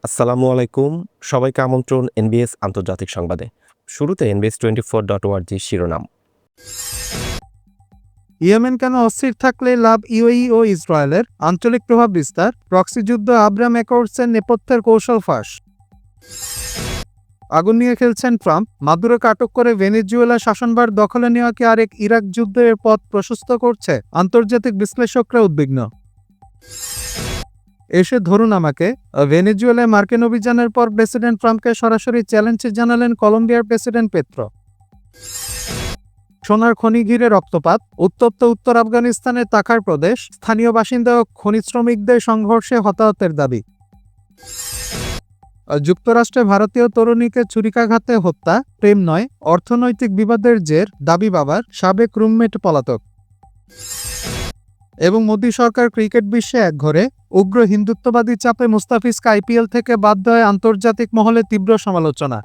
আসসালামু আলাইকুম। সবাইকে আমন্ত্রণ এনবিএস আন্তর্জাতিক সংবাদে। শুরুতে NBS24.org শিরোনাম। ইয়েমেন কেন অস্থির থাকলে লাভ ইউএই ও ইসরায়েলের আঞ্চলিক প্রভাব বিস্তার, প্রক্সি যুদ্ধ আব্রাম অ্যাকর্ডসের নেপথ্যের কৌশল ফাঁস। আগুন নিয়ে খেলছেন ট্রাম্প, মাদুরোকে আটক করে ভেনেজুয়েলা শাসনভার দখলে নেওয়াকে আরেক ইরাক যুদ্ধের পথ প্রশস্ত করছে, আন্তর্জাতিক বিশ্লেষকরা উদ্বিগ্ন। এসে ধরুন আমাকে। ভেনেজুয়েলায় মার্কিন অভিযানের পর প্রেসিডেন্ট ট্রাম্পকে সরাসরি চ্যালেঞ্জ জানালেন কলম্বিয়ার প্রেসিডেন্ট পেত্রো। সোনার খনি ঘিরে রক্তপাত, উত্তপ্ত উত্তর আফগানিস্তানের তাখার প্রদেশ, স্থানীয় বাসিন্দা ও খনি শ্রমিকদের সংঘর্ষে হতাহতের দাবি। যুক্তরাষ্ট্রে ভারতীয় তরুণীকে ছুরিকাঘাতে হত্যা, প্রেম নয় অর্থনৈতিক বিবাদের জের, দাবি বাবার, সাবেক রুমমেট পলাতক। এবং মোদী সরকার ক্রিকেট বিশ্বে একঘরে, উগ্র হিন্দুত্ববাদী চাপে মুস্তাফিজকে আইপিএল থেকে বাদ দেওয়ায় আন্তর্জাতিক মহলে তীব্র সমালোচনা।